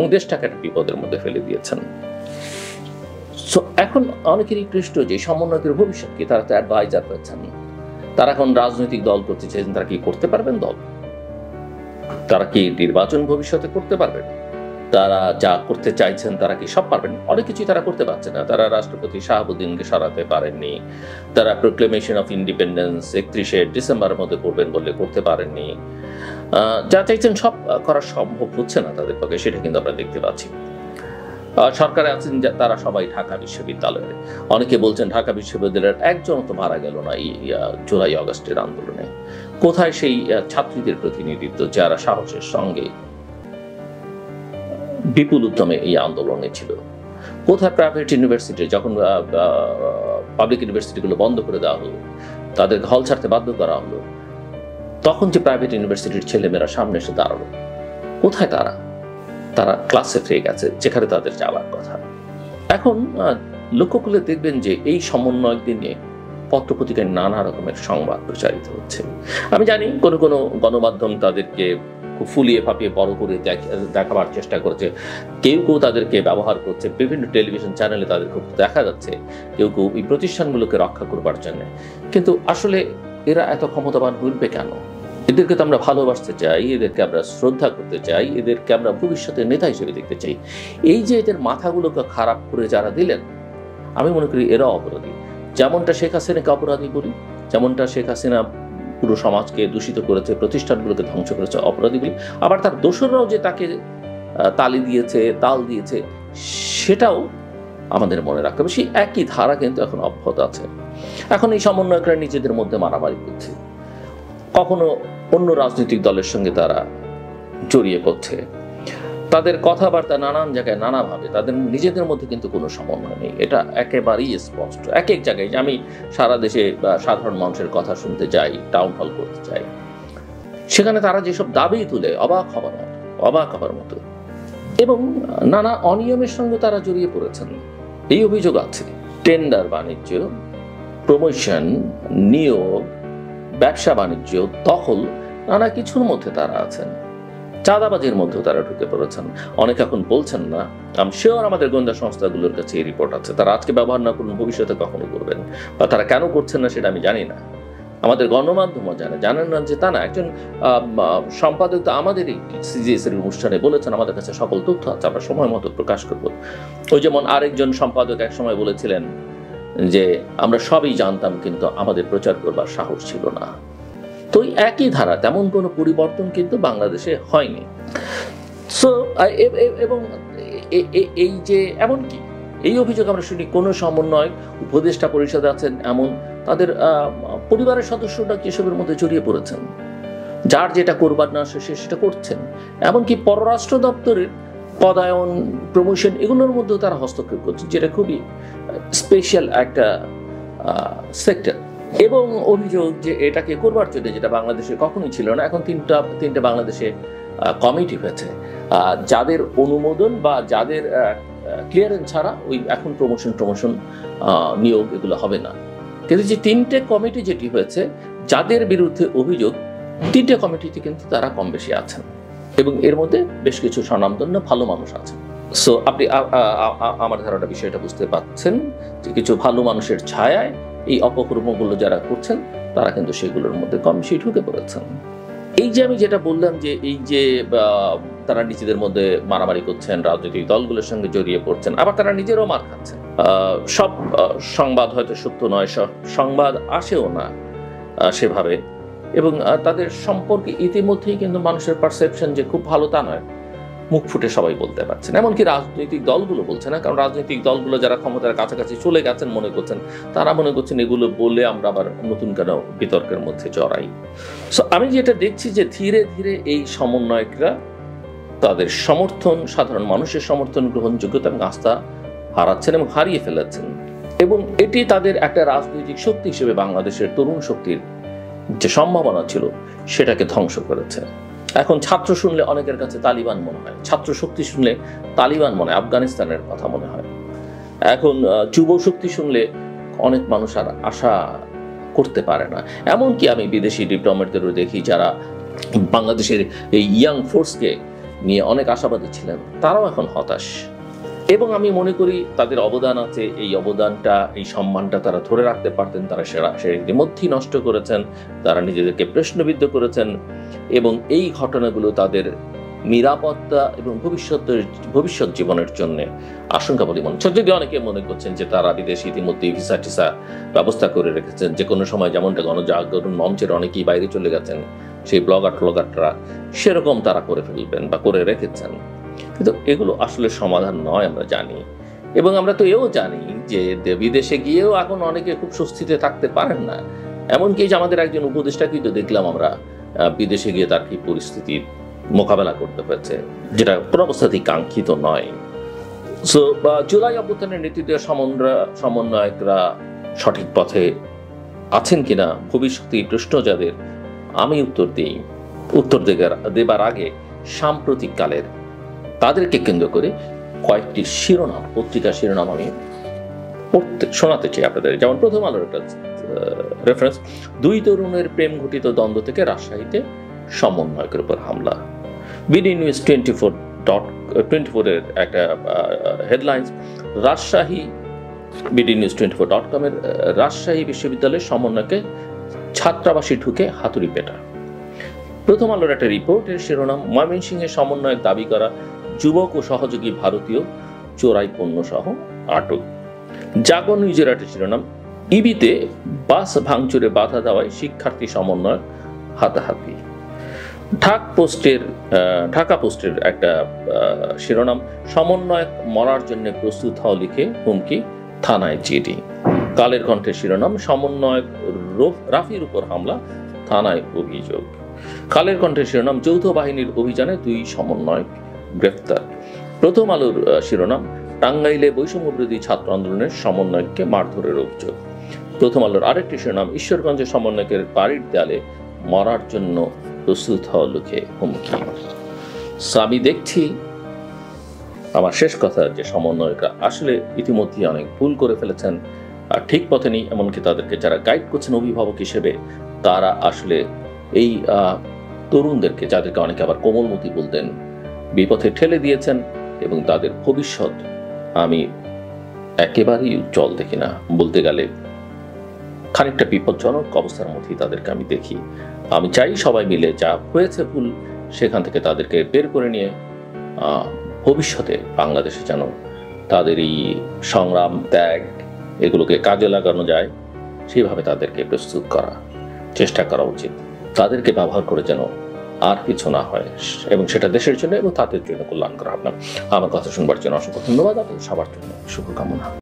এবং দেশটাকে একটা বিপদের মধ্যে ফেলে দিয়েছেন। সো এখন অনেকেরই পৃষ্ঠ যে সমন্বয়কের ভবিষ্যৎ কি, তারা তো অ্যাডভাইজার পেয়েছেন, তারা এখন রাজনৈতিক দল করতে চাইছেন, তারা কি করতে পারবেন দল? তারা কি নির্বাচন ভবিষ্যতে করতে পারবেন? তারা যা করতে চাইছেন তারা কি সব পারবেন? অনেক কিছুই তারা করতে পারছে না। তারা রাষ্ট্রপতি শাহাবুদ্দিনকে সরাতে পারেননি, তারা প্রোক্লেমেশন অফ ইন্ডিপেন্ডেন্স 31শে ডিসেম্বরের মধ্যে করবেন বললে করতে পারেননি। যা চাইছেন সব করা সম্ভব হচ্ছে না তাদের পক্ষে, সেটা কিন্তু আমরা দেখতে পাচ্ছি। সরকারে আছেন তারা সবাই ঢাকা বিশ্ববিদ্যালয়ে। অনেকে বলছেন ঢাকা বিশ্ববিদ্যালয়ের একজন তো মারা গেল না এই জুলাই আগস্টের আন্দোলনে। কোথায় সেই ছাত্রীদের প্রতিনিধিত্ব যারা সাহসের সঙ্গে বিপুল উদ্যমে এই আন্দোলনে ছিল? কোথায় প্রাইভেট ইউনিভার্সিটি, যখন পাবলিক ইউনিভার্সিটিগুলো বন্ধ করে দেওয়া হলো, তাদের হল ছাড়তে বাধ্য করা হলো, তখন যে প্রাইভেট ইউনিভার্সিটির ছেলেমেয়েরা সামনে এসে দাঁড়ালো, কোথায় তারা? তারা ক্লাসে ফিরে গেছে যেখানে তাদের যাওয়ার কথা। এখন লক্ষ্য করলে দেখবেন যে এই সমন্বয়কদের নিয়ে পত্রপত্রিকায় নানা রকমের সংবাদ প্রচারিত হচ্ছে। আমি জানি কোনো কোনো গণমাধ্যম তাদেরকে খুব ফুলিয়ে ফাঁপিয়ে বড় করে দেখাবার চেষ্টা করছে, কেউ কেউ তাদেরকে ব্যবহার করছে, বিভিন্ন টেলিভিশন চ্যানেলে তাদের খুব দেখা যাচ্ছে, কেউ কেউ এই প্রতিষ্ঠানগুলোকে রক্ষা করবার জন্য। কিন্তু আসলে এরা এত ক্ষমতাবান হইবে কেন? এদেরকে তো আমরা ভালোবাসতে চাই, এদেরকে আমরা শ্রদ্ধা করতে চাই, এদেরকে আমরা ভবিষ্যতের নেতা হিসেবে দেখতে চাই। এই যে এদের মাথাগুলোকে খারাপ করে যারা দিলেন, আমি মনে করি এরা অপরাধী। যেমনটা শেখ হাসিনাকে অপরাধী বলি, যেমনটা শেখ হাসিনা পুরো সমাজকে দূষিত করেছে, প্রতিষ্ঠানগুলোকে ধ্বংস করেছে, অপরাধী বলি, আবার তার দোসররাও যে তাকে তালি দিয়েছে, তাল দিয়েছে, সেটাও আমাদের মনে রাখতে হবে। সেই একই ধারা কিন্তু এখন অব্যাহত আছে। এখন এই সমন্বয়করা নিজেদের মধ্যে মারামারি করছে, কখনো অন্য রাজনৈতিক দলের সঙ্গে তারা জড়িয়ে পড়ছে, তাদের কথাবার্তা নানান জায়গায় নানাভাবে, তাদের নিজেদের মধ্যে কিন্তু কোনো সমন্বয় নেই। এটা একেবারেই স্পষ্ট। এক এক জায়গায়, আমি সারা দেশে সাধারণ মানুষের কথা শুনতে যাই, টাউন হল করতে চাই, সেখানে তারা যেসব দাবি তুলে অবাক হবার মতো, এবং নানা অনিয়মের সঙ্গে তারা জড়িয়ে পড়েছেন, এই অভিযোগ আছে। টেন্ডার বাণিজ্য, প্রমোশন, নিয়োগ, ব্যবসা বাণিজ্য, দখল, নানা কিছুর মধ্যে তারা আছেন। চাঁদাবাজির মধ্যেও তারা ঢুকে পড়েছেন। অনেকে এখন বলছেন না, আমি শিওর আমাদের গোয়েন্দা সংস্থাগুলোর কাছে এই রিপোর্ট আছে, তারা আজকে ব্যবহার না করুন, ভবিষ্যতে কখনো করবেন, বা তারা কেন করছেন না সেটা আমি জানি না। আমাদের গণমাধ্যমও জানেন না যে তা না। একজন সম্পাদক তো আমাদের এই সিজিএস এর অনুষ্ঠানে বলেছেন, আমাদের কাছে সকল তথ্য আছে, আমরা সময় মতো প্রকাশ করব। ওই যেমন আরেকজন সম্পাদক এক সময় বলেছিলেন যে আমরা সবই জানতাম, কিন্তু আমাদের প্রচার করবার সাহস ছিল না। তো একই ধারা, তেমন কোনো পরিবর্তন কিন্তু বাংলাদেশে হয়নি। সো এবং এই যে এমনকি এই অভিযোগ আমরা শুনি, কোনো সমন্বয় উপদেষ্টা পরিষদে আছেন এমন তাদের পরিবারের সদস্যরা এসবের মধ্যে জড়িয়ে পড়েছেন, যার যেটা করবার না সে সেটা করছেন। এমনকি পররাষ্ট্র দপ্তরের পদায়ন, প্রমোশন, এগুলোর মধ্যেও তারা হস্তক্ষেপ করছে, যেটা খুবই স্পেশাল একটা সেক্টর। এবং অভিযোগ যে এটাকে করবার জন্য, যেটা বাংলাদেশে কখনোই ছিল না, এখন তিনটা বাংলাদেশে কমিটি হয়েছে, যাদের অনুমোদন বা যাদের ক্লিয়ারেন্স ছাড়া ওই এখন প্রমোশন নিয়োগ এগুলো হবে না। কিন্তু যে তিনটে কমিটি যেটি হয়েছে, যাদের বিরুদ্ধে অভিযোগ, তিনটে কমিটিতে কিন্তু তারা কম বেশি আছেন, এবং এর মধ্যে বেশ কিছু স্বনামধন্য ভালো মানুষ আছেন। সো আপনি আমার ধারণা বিষয়টা বুঝতে পারছেন যে কিছু ভালো মানুষের ছায়ায় এই অপকর্মগুলো যারা করছেন, তারা কিন্তু সেগুলোর মধ্যে কম বেশি ঢুকে পড়েছেন। এই যে আমি যেটা বললাম যে এই যে তারা নিজেদের মধ্যে মারামারি করছেন, রাজনৈতিক দলগুলোর সঙ্গে জড়িয়ে পড়ছেন, আবার তারা নিজেরাও মার খাচ্ছেন। সব সংবাদ হয়তো সত্য নয়, সব সংবাদ আসেও না সেভাবে, এবং তাদের সম্পর্কে ইতিমধ্যেই কিন্তু মানুষের পারসেপশন যে খুব ভালো তা নয়, মুখ ফুটে সবাই বলতে পারছেন। এমনকি রাজনৈতিক দলগুলো বলছে না, কারণ রাজনৈতিক দলগুলো যারা ক্ষমতার কাছাকাছি চলে গেছেন মনে করছেন, তারা মনে করছেন এগুলো বলে আমরা আবার নতুন কেন বিতর্কের মধ্যে জড়াই। সো আমি যেটা দেখছি যে ধীরে ধীরে এই সমন্বয়করা তাদের সমর্থন, সাধারণ মানুষের সমর্থন, গ্রহণযোগ্যতা এবং আস্থা হারাচ্ছেন এবং হারিয়ে ফেলেছেন, এবং এটি তাদের একটা রাজনৈতিক শক্তি হিসেবে বাংলাদেশের তরুণ শক্তির যে সম্ভাবনা ছিল সেটাকে ধ্বংস করেছে। এখন ছাত্র শুনলে অনেকের কাছে তালিবান মনে হয়, ছাত্র শক্তি শুনলে তালিবান মনে হয়, আফগানিস্তানের কথা মনে হয়। এখন যুব শক্তি শুনলে অনেক মানুষ আর আশা করতে পারে না। এমনকি আমি বিদেশি ডিপ্লোমেটদেরও দেখি যারা বাংলাদেশের এই ইয়াং ফোর্সকে নিয়ে অনেক আশাবাদী ছিলেন, তারাও এখন হতাশ। এবং আমি মনে করি তাদের অবদান আছে, এই অবদানটা, এই সম্মানটা তারা ধরে রাখতে পারতেন, তারা সে ইতিমধ্যেই নষ্ট করেছেন, তারা নিজেদেরকে প্রশ্নবিদ্ধ করেছেন, এবং এই ঘটনাগুলো তাদের নিরাপত্তা এবং ভবিষ্যৎ জীবনের জন্য আশঙ্কা বলে মনে হচ্ছে। যদি অনেকে মনে করছেন যে তারা বিদেশে ইতিমধ্যে ভিসা টিসা ব্যবস্থা করে রেখেছেন, যে কোনো সময় যেমনটা গণজাগরণ মঞ্চের অনেকেই বাইরে চলে গেছেন, সেই ব্লগাররা সেরকম তারা করে ফেলবেন বা করে রেখেছেন। কিন্তু এগুলো আসলে সমাধান নয়, আমরা জানি। এবং আমরা তো এও জানি যে বিদেশে গিয়েও এখন অনেকে খুব স্বস্তিতে থাকতে পারেন না। এমনকি যে আমাদের একজন উপদেষ্টাকেই তো দেখলাম আমরা বিদেশে গিয়ে তার কি পরিস্থিতির মোকাবেলা করতে হয়েছে, যেটা কোনো অবস্থাতেই কাঙ্ক্ষিত নয়। সো জুলাই অভ্যুত্থানের নেতৃত্বে সমন্বয়করা সঠিক পথে আছেন কিনা ভবিষ্যতে প্রশ্ন যাদের, আমি উত্তর দেবার আগে সাম্প্রতিক কালের তাদেরকে কেন্দ্র করে কয়েকটি শিরোনাম, পত্রিকা শিরোনাম আমি শোনাতে চাই আপনাদের। যেমন প্রথম আলোর একটা রেফারেন্স, 2 তরুণের প্রেম ঘটিত দ্বন্দ্ব থেকে রাজশাহীতে সমন্বয়কের উপর হামলা। বিডি নিউজ 24 এর একটা headlines, Rajshahi, BD news 24.com এর রাজশাহী বিশ্ববিদ্যালয়ের সমন্বয়কে ছাত্রাবাসে ঢুকে হাতুড়ি পেটা। প্রথম আলোর একটা রিপোর্টের শিরোনাম, ময়মনসিংহের সমন্বয়ক দাবি করা যুবক ও সহযোগী ভারতীয় চোরাই পণ্য সহ আটক। জাগো নিউজের একটা শিরোনাম, ইবিতে বাস ভাঙচুরে বাধা দেওয়ায় শিক্ষার্থী সমন্বয়ক হাতাহাতি। ঢাকা পোস্টের একটা শিরোনাম, সমন্বয়ক মরার জন্য প্রস্তুত হওয়া লিখে হুমকি, থানায় জিডি। কালের কণ্ঠের শিরোনাম, সমন্বয়ক রাফির উপর হামলা, থানায় অভিযোগ। কালের কণ্ঠের শিরোনাম, যৌথ বাহিনীর অভিযানে 2 সমন্বয়ক গ্রেফতার। প্রথম আলোর শিরোনাম, টাঙ্গাইলে বৈষম্যবিরোধী ছাত্র আন্দোলনের সমন্বয়ককে মারধরের অভিযোগ। প্রথম আলোর আরেকটি শিরোনাম, ঈশ্বরগঞ্জের সমন্বয়কের বাড়ির দেয়ালে মরার জন্য প্রস্তুত হওয়া লিখে হুমকি। আমি দেখছি, আমার শেষ কথা, যে সমন্বয়করা আসলে ইতিমধ্যেই অনেক ভুল করে ফেলেছেন আর ঠিক পথে নেই। এমনকি তাদেরকে যারা গাইড করছেন অভিভাবক হিসেবে, তারা আসলে এই তরুণদেরকে, যাদেরকে অনেকে আবার কোমলমতি বলতেন, বিপথে ঠেলে দিয়েছেন এবং তাদের ভবিষ্যৎ আমি একেবারেই উজ্জ্বল দেখি না। বলতে গেলে খানিকটা বিপজ্জনক অবস্থার মধ্যেই তাদেরকে আমি দেখি। আমি চাই সবাই মিলে যা হয়েছে ভুল, সেখান থেকে তাদেরকে বের করে নিয়ে ভবিষ্যতে বাংলাদেশে যেন তাদের এই সংগ্রাম, ত্যাগ, এগুলোকে কাজে লাগানো যায়, সেইভাবে তাদেরকে প্রস্তুত করা, চেষ্টা করা উচিত। তাদেরকে ব্যবহার করে যেন আর কিছু না হয়, এবং সেটা দেশের জন্য এবং তাদের জন্য কল্যাণ করা। আপনার আমার কথা শুনবার জন্য অসংখ্য ধন্যবাদ। আপনাদের সবার জন্য শুভকামনা।